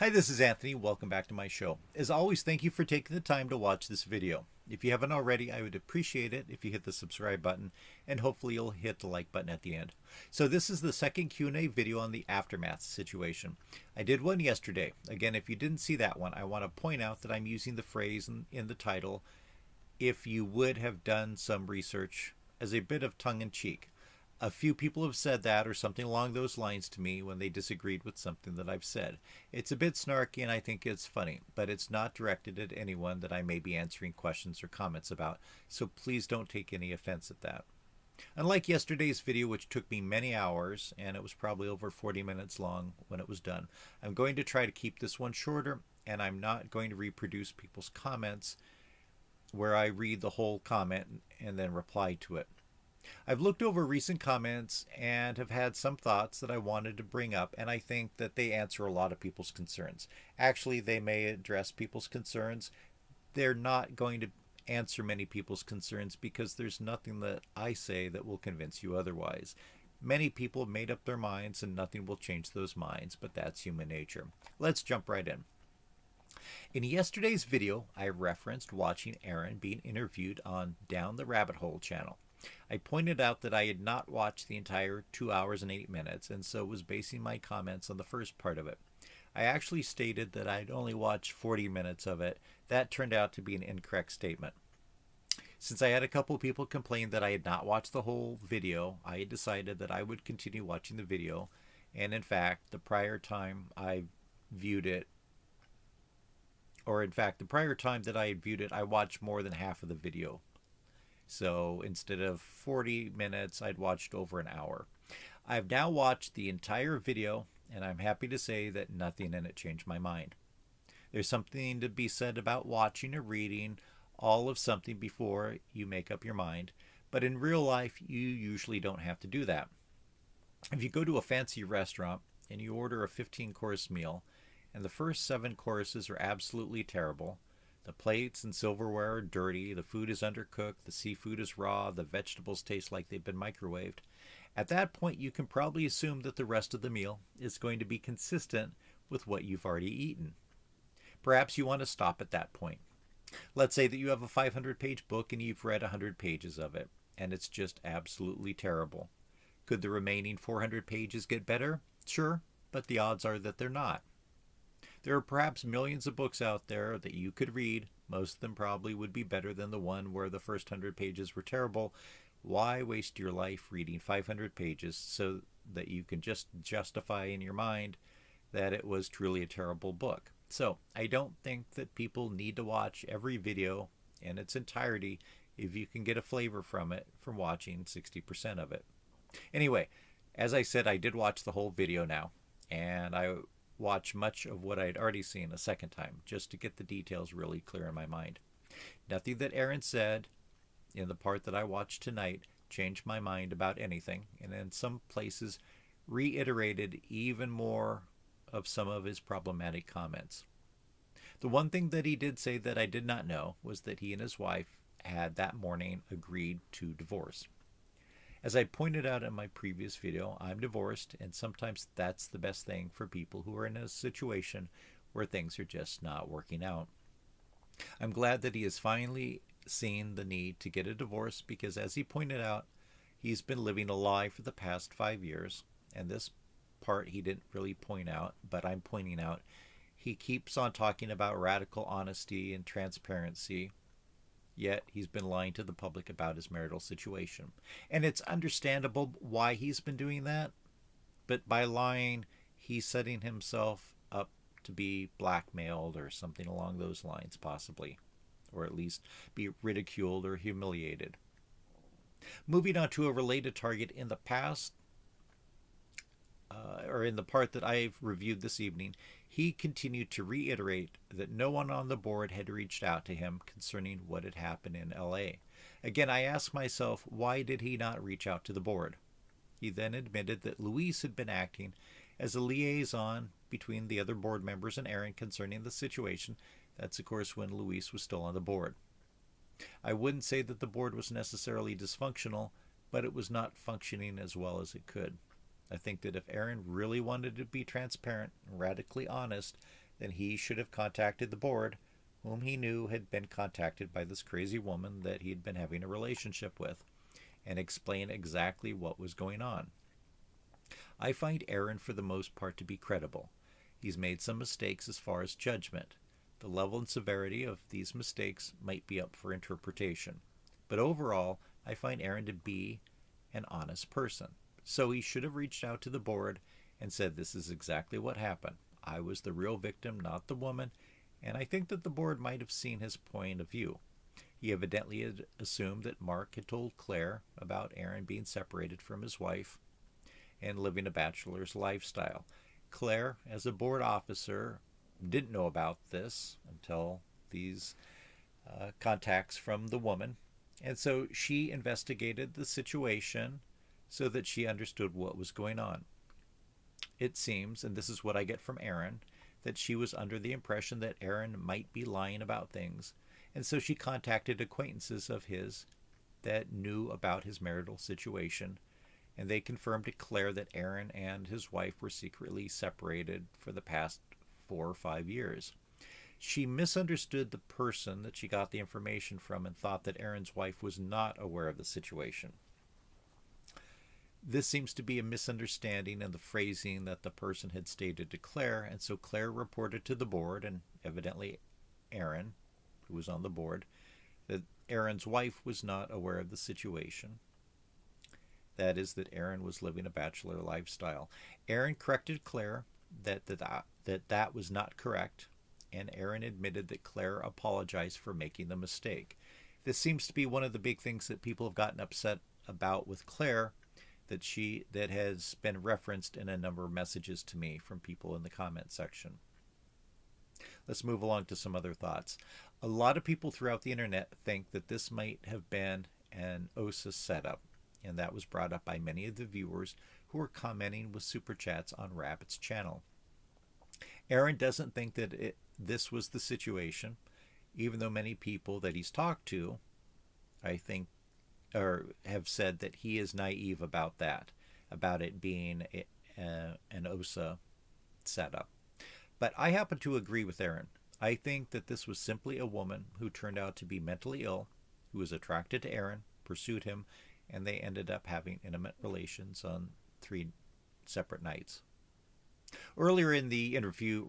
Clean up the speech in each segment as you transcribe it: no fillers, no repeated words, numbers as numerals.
Hi, this is Anthony. Welcome back to my show. As always, thank you for taking the time to watch this video. If you haven't already, I would appreciate it if you hit the subscribe button, and hopefully you'll hit the like button at the end. So this is the second Q&A video on the aftermath situation. I did one yesterday. Again, if you didn't see that one, I want to point out that I'm using the phrase in the title, "if you would have done some research," as a bit of tongue-in-cheek. A few people have said that or something along those lines to me when they disagreed with something that I've said. It's a bit snarky and I think it's funny, but it's not directed at anyone that I may be answering questions or comments about, so please don't take any offense at that. Unlike yesterday's video, which took me many hours, and it was probably over 40 minutes long when it was done, I'm going to try to keep this one shorter, and I'm not going to reproduce people's comments where I read the whole comment and then reply to it. I've looked over recent comments and have had some thoughts that I wanted to bring up, and I think that they answer a lot of people's concerns. Actually, they may address people's concerns. They're not going to answer many people's concerns because there's nothing that I say that will convince you otherwise. Many people have made up their minds and nothing will change those minds, but that's human nature. Let's jump right in. In yesterday's video, I referenced watching Aaron being interviewed on Down the Rabbit Hole channel. I pointed out that I had not watched the entire 2 hours and 8 minutes, and so was basing my comments on the first part of it. I actually stated that I'd only watched 40 minutes of it. That turned out to be an incorrect statement. Since I had a couple of people complain that I had not watched the whole video, I decided that I would continue watching the video, and in fact, the prior time that I had viewed it, I watched more than half of the video. So instead of 40 minutes, I'd watched over an hour. I've now watched the entire video, and I'm happy to say that nothing in it changed my mind. There's something to be said about watching or reading all of something before you make up your mind, but in real life, you usually don't have to do that. If you go to a fancy restaurant and you order a 15-course meal, and the first 7 courses are absolutely terrible, the plates and silverware are dirty, the food is undercooked, the seafood is raw, the vegetables taste like they've been microwaved. At that point, you can probably assume that the rest of the meal is going to be consistent with what you've already eaten. Perhaps you want to stop at that point. Let's say that you have a 500-page book and you've read 100 pages of it, and it's just absolutely terrible. Could the remaining 400 pages get better? Sure, but the odds are that they're not. There are perhaps millions of books out there that you could read. Most of them probably would be better than the one where the first 100 pages were terrible. Why waste your life reading 500 pages so that you can just justify in your mind that it was truly a terrible book? So I don't think that people need to watch every video in its entirety if you can get a flavor from it from watching 60% of it. Anyway, as I said, I did watch the whole video now, and I watch much of what I'd already seen a second time just to get the details really clear in my mind. Nothing that Aaron said in the part that I watched tonight changed my mind about anything, and in some places reiterated even more of some of his problematic comments. The one thing that he did say that I did not know was that he and his wife had that morning agreed to divorce. As I pointed out in my previous video, I'm divorced, and sometimes that's the best thing for people who are in a situation where things are just not working out. I'm glad that he has finally seen the need to get a divorce because, as he pointed out, he's been living a lie for the past 5 years, and this part he didn't really point out, but I'm pointing out. He keeps on talking about radical honesty and transparency, yet he's been lying to the public about his marital situation. And it's understandable why he's been doing that, but by lying, he's setting himself up to be blackmailed or something along those lines, possibly, or at least be ridiculed or humiliated. Moving on to a related target in the past, or in the part that I've reviewed this evening, he continued to reiterate that no one on the board had reached out to him concerning what had happened in LA. Again, I asked myself, why did he not reach out to the board? He then admitted that Luis had been acting as a liaison between the other board members and Aaron concerning the situation. That's, of course, when Luis was still on the board. I wouldn't say that the board was necessarily dysfunctional, but it was not functioning as well as it could. I think that if Aaron really wanted to be transparent and radically honest, then he should have contacted the board, whom he knew had been contacted by this crazy woman that he'd been having a relationship with, and explain exactly what was going on. I find Aaron for the most part to be credible. He's made some mistakes as far as judgment. The level and severity of these mistakes might be up for interpretation. But overall, I find Aaron to be an honest person. So he should have reached out to the board and said, this is exactly what happened. I was the real victim, not the woman, and I think that the board might have seen his point of view. He evidently had assumed that Mark had told Claire about Aaron being separated from his wife and living a bachelor's lifestyle. Claire, as a board officer, didn't know about this until these contacts from the woman. And so she investigated the situation so that she understood what was going on. It seems, and this is what I get from Aaron, that she was under the impression that Aaron might be lying about things. And so she contacted acquaintances of his that knew about his marital situation, and they confirmed to Claire that Aaron and his wife were secretly separated for the past 4 or 5 years. She misunderstood the person that she got the information from and thought that Aaron's wife was not aware of the situation. This seems to be a misunderstanding in the phrasing that the person had stated to Claire, and so Claire reported to the board, and evidently Aaron, who was on the board, that Aaron's wife was not aware of the situation. That is, that Aaron was living a bachelor lifestyle. Aaron corrected Claire that was not correct, and Aaron admitted that Claire apologized for making the mistake. This seems to be one of the big things that people have gotten upset about with Claire, that has been referenced in a number of messages to me from people in the comment section. Let's move along to some other thoughts. A lot of people throughout the internet think that this might have been an OSA setup, and that was brought up by many of the viewers who were commenting with super chats on Rabbit's channel. Aaron doesn't think that this was the situation, even though many people that he's talked to, I think, or have said that he is naive about that, about it being an OSA setup. But I happen to agree with Aaron. I think that this was simply a woman who turned out to be mentally ill, who was attracted to Aaron, pursued him, and they ended up having intimate relations on 3 separate nights. Earlier in the interview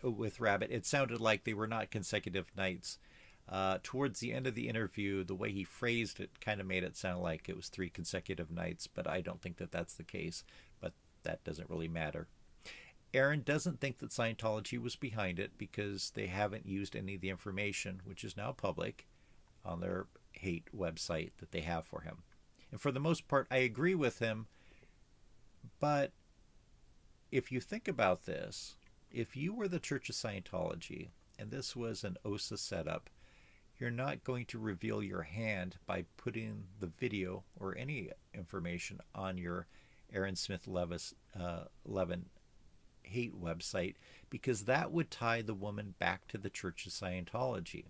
with Rabbit, it sounded like they were not consecutive nights. Towards the end of the interview, the way he phrased it kind of made it sound like it was 3 consecutive nights, but I don't think that that's the case, but that doesn't really matter. Aaron doesn't think that Scientology was behind it because they haven't used any of the information, which is now public, on their hate website that they have for him. And for the most part, I agree with him, but if you think about this, if you were the Church of Scientology and this was an OSA setup, you're not going to reveal your hand by putting the video or any information on your Aaron Smith Levin hate website, because that would tie the woman back to the Church of Scientology.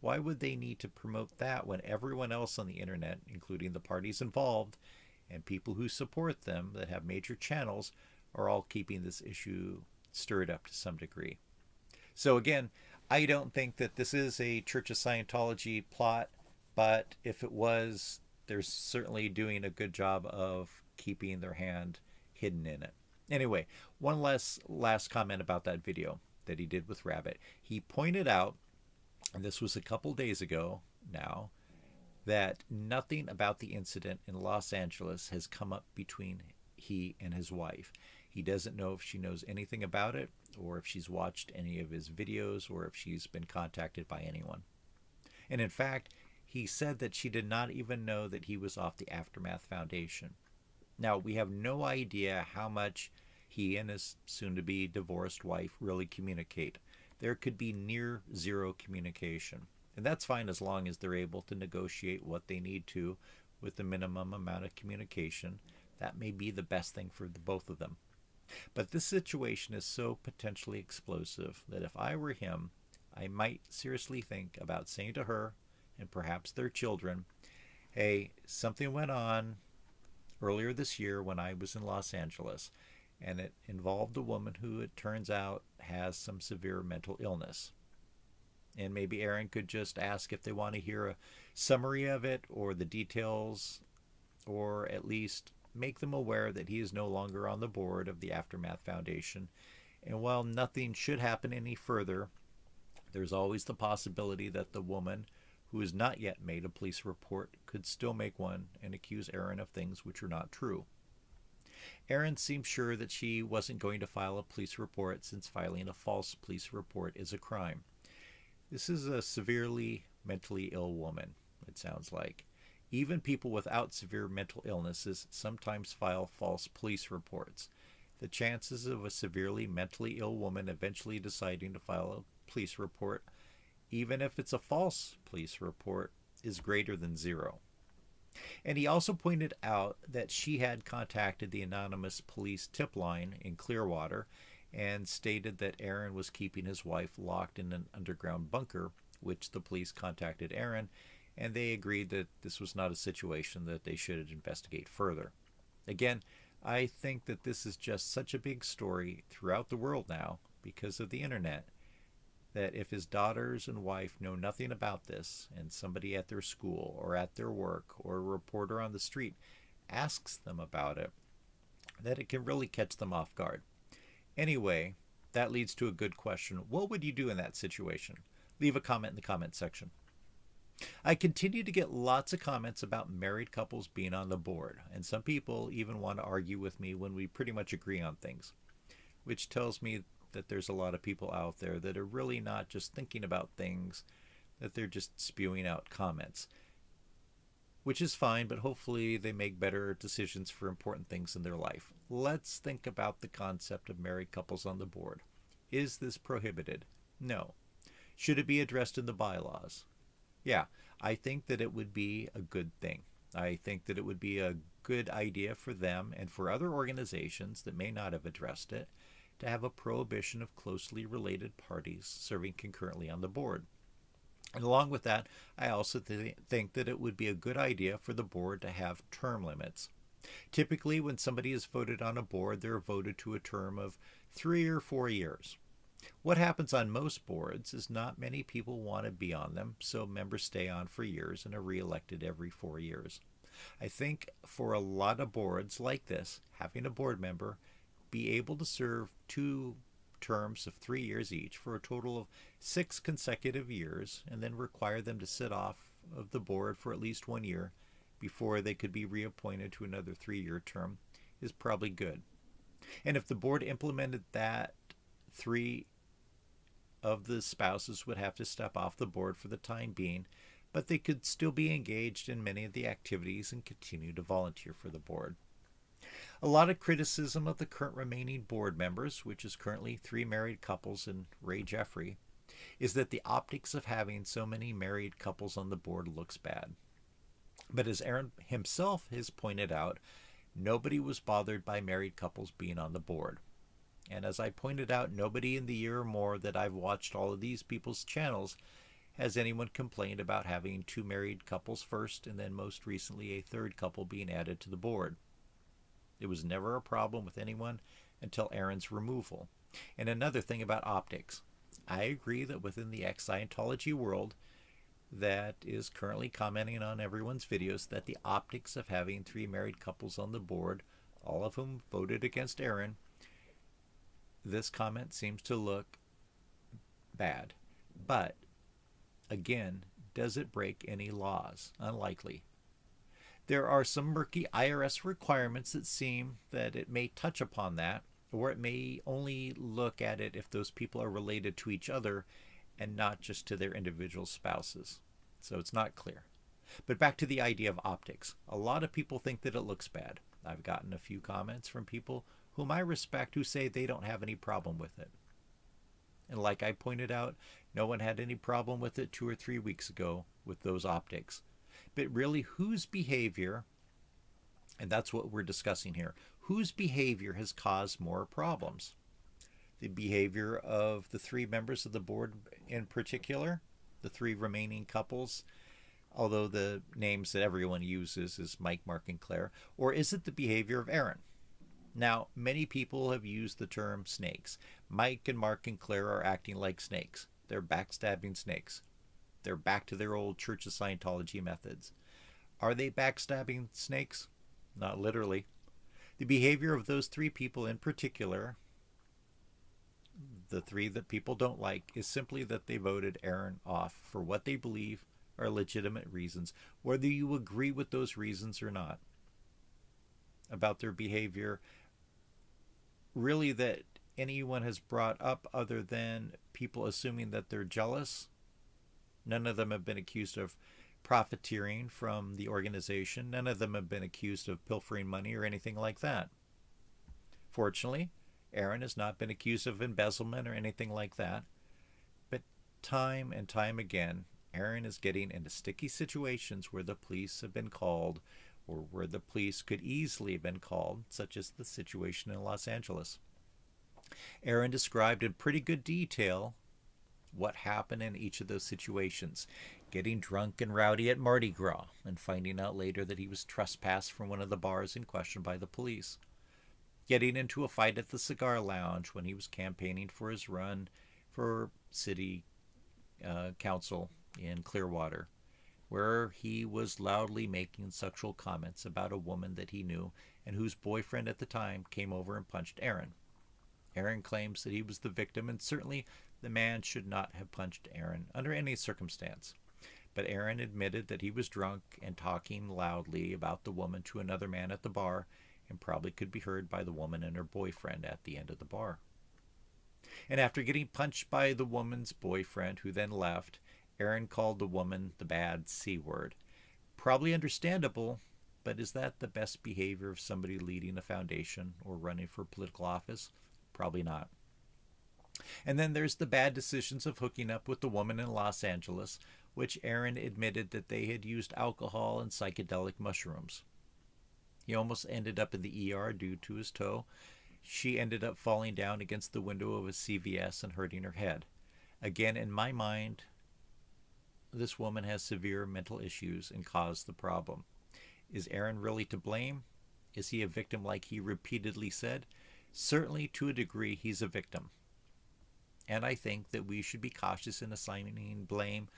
Why would they need to promote that when everyone else on the internet, including the parties involved and people who support them that have major channels, are all keeping this issue stirred up to some degree? So again, I don't think that this is a Church of Scientology plot, but if it was, they're certainly doing a good job of keeping their hand hidden in it. Anyway, one last comment about that video that he did with Rabbit. He pointed out, and this was a couple days ago now, that nothing about the incident in Los Angeles has come up between he and his wife. He doesn't know if she knows anything about it, or if she's watched any of his videos, or if she's been contacted by anyone. And in fact, he said that she did not even know that he was off the Aftermath Foundation. Now, we have no idea how much he and his soon-to-be divorced wife really communicate. There could be near zero communication. And that's fine as long as they're able to negotiate what they need to with the minimum amount of communication. That may be the best thing for the both of them. But this situation is so potentially explosive that if I were him, I might seriously think about saying to her and perhaps their children, hey, something went on earlier this year when I was in Los Angeles, and it involved a woman who, it turns out, has some severe mental illness. And maybe Aaron could just ask if they want to hear a summary of it or the details, or at least make them aware that he is no longer on the board of the Aftermath Foundation. And while nothing should happen any further, there's always the possibility that the woman who has not yet made a police report could still make one and accuse Aaron of things which are not true. Aaron seems sure that she wasn't going to file a police report, since filing a false police report is a crime. This is a severely mentally ill woman, it sounds like. Even people without severe mental illnesses sometimes file false police reports. The chances of a severely mentally ill woman eventually deciding to file a police report, even if it's a false police report, is greater than zero. And he also pointed out that she had contacted the anonymous police tip line in Clearwater and stated that Aaron was keeping his wife locked in an underground bunker, which the police contacted Aaron, and they agreed that this was not a situation that they should investigate further. Again, I think that this is just such a big story throughout the world now because of the internet, that if his daughters and wife know nothing about this, and somebody at their school or at their work or a reporter on the street asks them about it, that it can really catch them off guard. Anyway, that leads to a good question. What would you do in that situation? Leave a comment in the comment section. I continue to get lots of comments about married couples being on the board, and some people even want to argue with me when we pretty much agree on things, which tells me that there's a lot of people out there that are really not just thinking about things, that they're just spewing out comments, which is fine, but hopefully they make better decisions for important things in their life. Let's think about the concept of married couples on the board. Is this prohibited? No. Should it be addressed in the bylaws? Yeah, I think that it would be a good thing. I think that it would be a good idea for them and for other organizations that may not have addressed it to have a prohibition of closely related parties serving concurrently on the board. And along with that, I also think that it would be a good idea for the board to have term limits. Typically, when somebody is voted on a board, they're voted to a term of 3 or 4 years. What happens on most boards is not many people want to be on them, so members stay on for years and are reelected every 4 years. I think for a lot of boards like this, having a board member be able to serve 2 terms of 3 years each for a total of 6 consecutive years, and then require them to sit off of the board for at least 1 year before they could be reappointed to another 3-year term, is probably good. And if the board implemented that, 3 of the spouses would have to step off the board for the time being, but they could still be engaged in many of the activities and continue to volunteer for the board. A lot of criticism of the current remaining board members, which is currently 3 married couples and Ray Jeffrey, is that the optics of having so many married couples on the board looks bad. But as Aaron himself has pointed out, nobody was bothered by married couples being on the board. And as I pointed out, nobody in the year or more that I've watched all of these people's channels has anyone complained about having 2 married couples first, and then most recently a 3rd couple being added to the board. It was never a problem with anyone until Aaron's removal. And another thing about optics. I agree that within the ex-Scientology world that is currently commenting on everyone's videos, that the optics of having 3 married couples on the board, all of whom voted against Aaron, this comment seems to look bad. But, again, does it break any laws? Unlikely. There are some murky IRS requirements that seem that it may touch upon that, or it may only look at it if those people are related to each other and not just to their individual spouses. So it's not clear. But back to the idea of optics. A lot of people think that it looks bad. I've gotten a few comments from people whom I respect who say they don't have any problem with it. And like I pointed out, no one had any problem with it 2 or 3 weeks ago with those optics. But really, whose behavior, and that's what we're discussing here, whose behavior has caused more problems? The behavior of the 3 members of the board in particular, the 3 remaining couples, although the names that everyone uses is Mike, Mark, and Claire, or is it the behavior of Aaron? Now, many people have used the term snakes. Mike and Mark and Claire are acting like snakes. They're backstabbing snakes. They're back to their old Church of Scientology methods. Are they backstabbing snakes? Not literally. The behavior of those three people in particular, the three that people don't like, is simply that they voted Aaron off for what they believe are legitimate reasons, whether you agree with those reasons or not. About their behavior, really, that anyone has brought up other than people assuming that they're jealous. None of them have been accused of profiteering from the organization. None of them have been accused of pilfering money or anything like that. Fortunately, Aaron has not been accused of embezzlement or anything like that. But time and time again, Aaron is getting into sticky situations where the police have been called, or where the police could easily have been called, such as the situation in Los Angeles. Aaron described in pretty good detail what happened in each of those situations. Getting drunk and rowdy at Mardi Gras and finding out later that he was trespassed from one of the bars in question by the police. Getting into a fight at the cigar lounge when he was campaigning for his run for city council in Clearwater, where he was loudly making sexual comments about a woman that he knew and whose boyfriend at the time came over and punched Aaron. Aaron claims that he was the victim, and certainly the man should not have punched Aaron under any circumstance. But Aaron admitted that he was drunk and talking loudly about the woman to another man at the bar, and probably could be heard by the woman and her boyfriend at the end of the bar. And after getting punched by the woman's boyfriend, who then left, Aaron called the woman the bad C word. Probably understandable, but is that the best behavior of somebody leading a foundation or running for political office? Probably not. And then there's the bad decisions of hooking up with the woman in Los Angeles, which Aaron admitted that they had used alcohol and psychedelic mushrooms. He almost ended up in the ER due to his toe. She ended up falling down against the window of a CVS and hurting her head. Again, in my mind, this woman has severe mental issues and caused the problem. Is Aaron really to blame? Is he a victim like he repeatedly said? Certainly, to a degree, he's a victim. And I think that we should be cautious in assigning blame,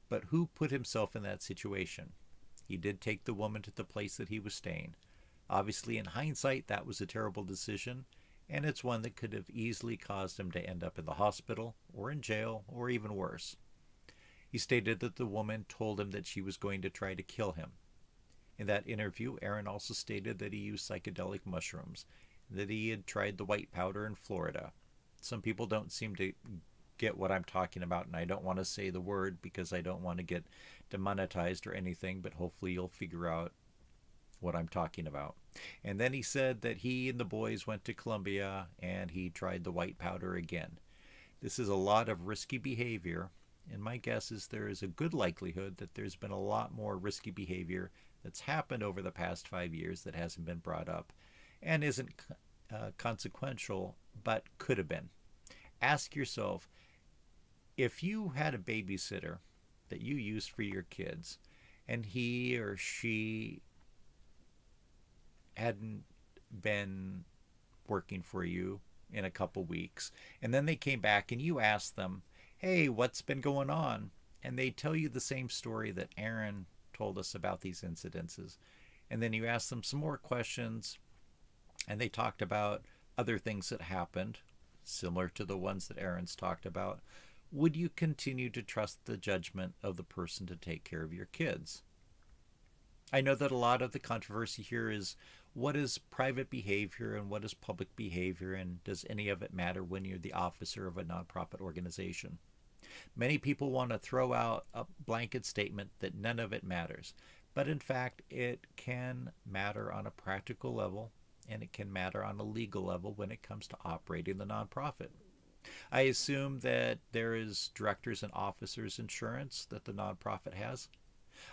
but who put himself in that situation? He did take the woman to the place that he was staying. Obviously, in hindsight, that was a terrible decision, and it's one that could have easily caused him to end up in the hospital, or in jail, or even worse. He stated that the woman told him that she was going to try to kill him. In that interview, Aaron also stated that he used psychedelic mushrooms, and that he had tried the white powder in Florida. Some people don't seem to get what I'm talking about, and I don't want to say the word because I don't want to get demonetized or anything, but hopefully you'll figure out what I'm talking about. And then he said that he and the boys went to Colombia and he tried the white powder again. This is a lot of risky behavior, and my guess is there is a good likelihood that there's been a lot more risky behavior that's happened over the past 5 years that hasn't been brought up and isn't consequential, but could have been. Ask yourself, if you had a babysitter that you used for your kids and he or she hadn't been working for you in a couple weeks, and then they came back and you asked them, hey, what's been going on? And they tell you the same story that Aaron told us about these incidences. And then you ask them some more questions, and they talked about other things that happened, similar to the ones that Aaron's talked about. Would you continue to trust the judgment of the person to take care of your kids? I know that a lot of the controversy here is what is private behavior and what is public behavior, and does any of it matter when you're the officer of a nonprofit organization? Many people want to throw out a blanket statement that none of it matters, but in fact it can matter on a practical level, and it can matter on a legal level when it comes to operating the nonprofit. I assume that there is directors and officers insurance that the nonprofit has.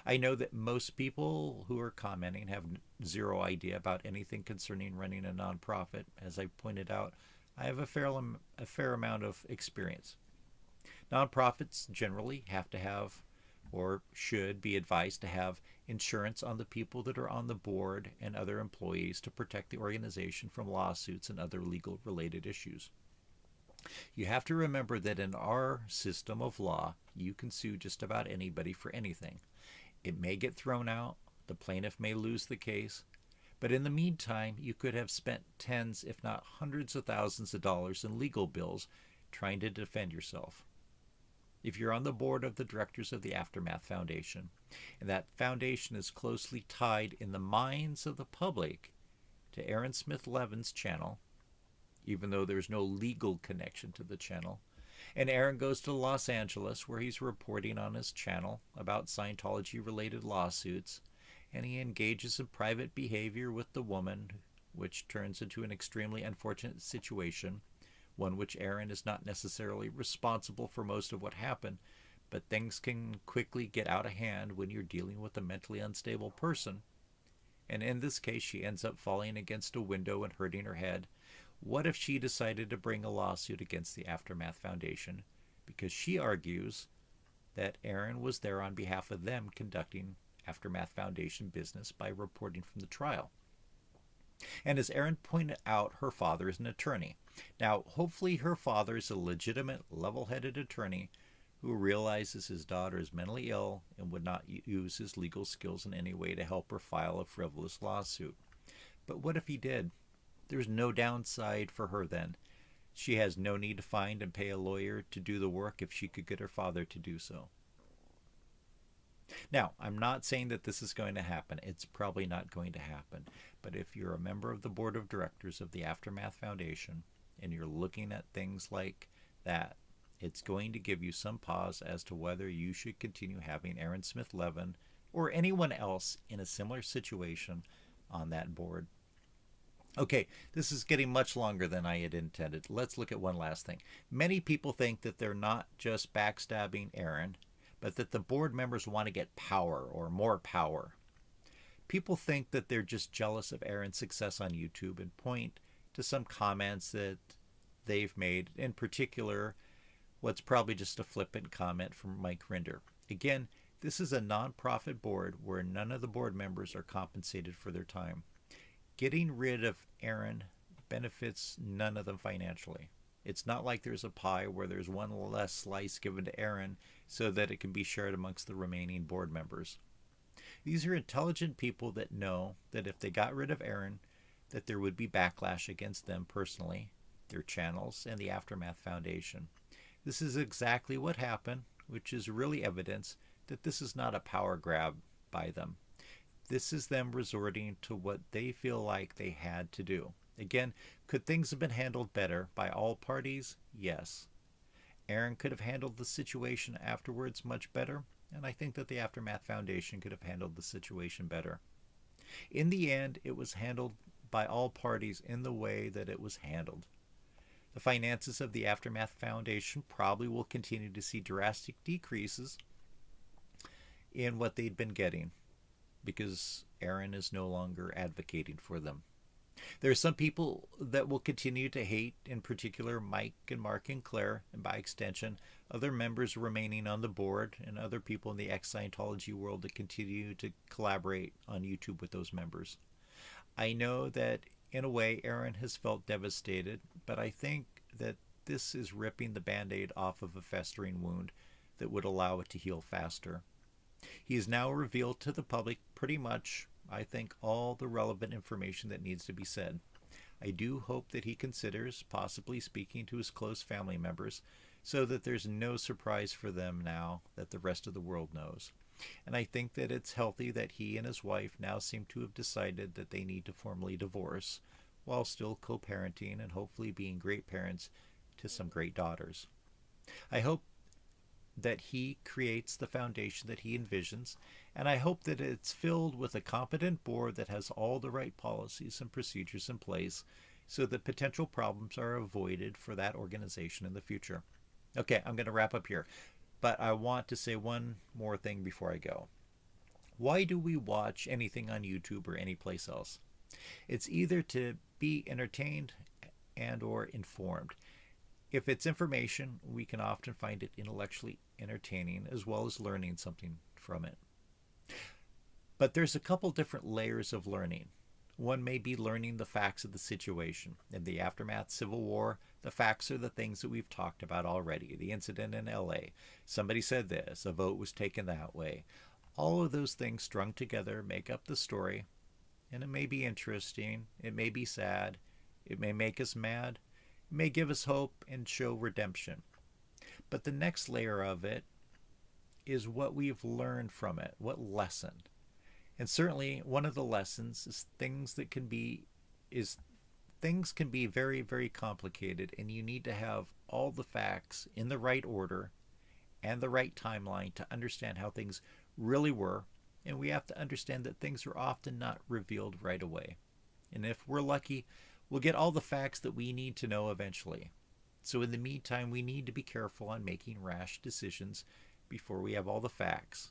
I know that most people who are commenting have zero idea about anything concerning running a nonprofit. As I pointed out, I have a fair amount of experience. Nonprofits generally have to have or should be advised to have insurance on the people that are on the board and other employees to protect the organization from lawsuits and other legal related issues. You have to remember that in our system of law, you can sue just about anybody for anything. It may get thrown out, the plaintiff may lose the case, but in the meantime, you could have spent tens, if not hundreds of thousands of dollars in legal bills trying to defend yourself. If you're on the board of the directors of the Aftermath Foundation, and that foundation is closely tied in the minds of the public to Aaron Smith Levin's channel, even though there's no legal connection to the channel, and Aaron goes to Los Angeles where he's reporting on his channel about Scientology-related lawsuits, and he engages in private behavior with the woman, which turns into an extremely unfortunate situation, one which Aaron is not necessarily responsible for most of what happened, but things can quickly get out of hand when you're dealing with a mentally unstable person. And in this case, she ends up falling against a window and hurting her head. What if she decided to bring a lawsuit against the Aftermath Foundation because she argues that Aaron was there on behalf of them conducting Aftermath Foundation business by reporting from the trial? And as Aaron pointed out, her father is an attorney. Now, hopefully her father is a legitimate, level-headed attorney who realizes his daughter is mentally ill and would not use his legal skills in any way to help her file a frivolous lawsuit. But what if he did? There's no downside for her then. She has no need to find and pay a lawyer to do the work if she could get her father to do so. Now, I'm not saying that this is going to happen. It's probably not going to happen. But if you're a member of the board of directors of the Aftermath Foundation and you're looking at things like that, it's going to give you some pause as to whether you should continue having Aaron Smith Levin or anyone else in a similar situation on that board. Okay, this is getting much longer than I had intended. Let's look at one last thing. Many people think that they're not just backstabbing Aaron, but that the board members want to get power or more power. People think that they're just jealous of Aaron's success on YouTube and point to some comments that they've made, in particular, what's probably just a flippant comment from Mike Rinder. Again, this is a non-profit board where none of the board members are compensated for their time. Getting rid of Aaron benefits none of them financially. It's not like there's a pie where there's one less slice given to Aaron so that it can be shared amongst the remaining board members. These are intelligent people that know that if they got rid of Aaron, that there would be backlash against them personally, their channels, and the Aftermath Foundation. This is exactly what happened, which is really evidence that this is not a power grab by them. This is them resorting to what they feel like they had to do. Again, could things have been handled better by all parties? Yes. Aaron could have handled the situation afterwards much better, and I think that the Aftermath Foundation could have handled the situation better. In the end, it was handled by all parties in the way that it was handled. The finances of the Aftermath Foundation probably will continue to see drastic decreases in what they'd been getting because Aaron is no longer advocating for them. There are some people that will continue to hate, in particular Mike and Mark and Claire, and by extension, other members remaining on the board and other people in the ex-Scientology world that continue to collaborate on YouTube with those members. I know that in a way Aaron has felt devastated, but I think that this is ripping the band-aid off of a festering wound that would allow it to heal faster. He has now revealed to the public pretty much, I think, all the relevant information that needs to be said. I do hope that he considers possibly speaking to his close family members so that there's no surprise for them now that the rest of the world knows. And I think that it's healthy that he and his wife now seem to have decided that they need to formally divorce while still co-parenting and hopefully being great parents to some great daughters. I hope that he creates the foundation that he envisions, and I hope that it's filled with a competent board that has all the right policies and procedures in place so that potential problems are avoided for that organization in the future. Okay, I'm going to wrap up here, but I want to say one more thing before I go. Why do we watch anything on YouTube or any place else? It's either to be entertained and or informed. If it's information, we can often find it intellectually entertaining as well as learning something from it. But there's a couple different layers of learning. One may be learning the facts of the situation. In the aftermath Civil War, the facts are the things that we've talked about already. The incident in LA. Somebody said this, a vote was taken that way. All of those things strung together make up the story. And it may be interesting, it may be sad, it may make us mad, it may give us hope and show redemption. But the next layer of it is what we've learned from it, what lesson. And certainly one of the lessons is things can be very, very complicated, and you need to have all the facts in the right order and the right timeline to understand how things really were. And we have to understand that things are often not revealed right away. And if we're lucky, we'll get all the facts that we need to know eventually. So in the meantime, we need to be careful on making rash decisions before we have all the facts.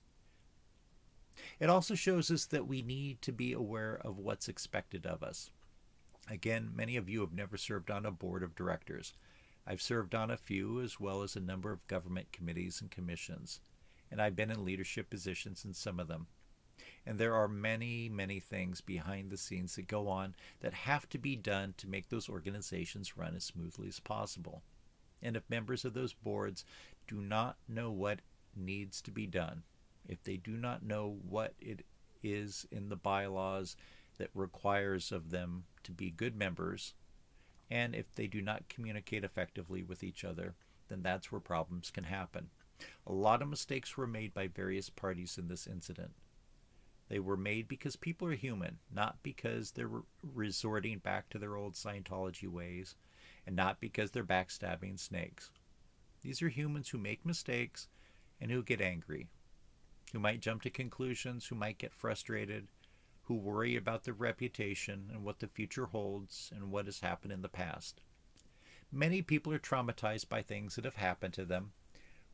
It also shows us that we need to be aware of what's expected of us. Again, many of you have never served on a board of directors. I've served on a few, as well as a number of government committees and commissions, and I've been in leadership positions in some of them. And there are many, many things behind the scenes that go on that have to be done to make those organizations run as smoothly as possible. And if members of those boards do not know what needs to be done, if they do not know what it is in the bylaws that requires of them to be good members, and if they do not communicate effectively with each other, then that's where problems can happen. A lot of mistakes were made by various parties in this incident. They were made because people are human, not because they're resorting back to their old Scientology ways, and not because they're backstabbing snakes. These are humans who make mistakes and who get angry, who might jump to conclusions, who might get frustrated, who worry about their reputation and what the future holds and what has happened in the past. Many people are traumatized by things that have happened to them.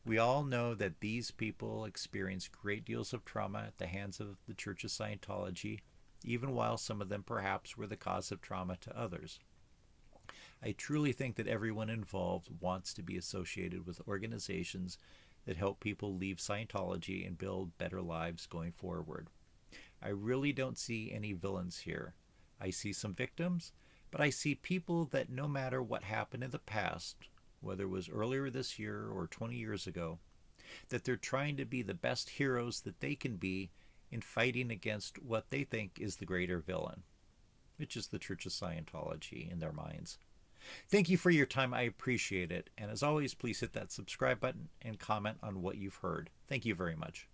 We all know that these people experience great deals of trauma at the hands of the Church of Scientology, even while some of them perhaps were the cause of trauma to others. I truly think that everyone involved wants to be associated with organizations that help people leave Scientology and build better lives going forward. I really don't see any villains here. I see some victims, but I see people that no matter what happened in the past, whether it was earlier this year or 20 years ago, that they're trying to be the best heroes that they can be in fighting against what they think is the greater villain, which is the Church of Scientology in their minds. Thank you for your time. I appreciate it. And as always, please hit that subscribe button and comment on what you've heard. Thank you very much.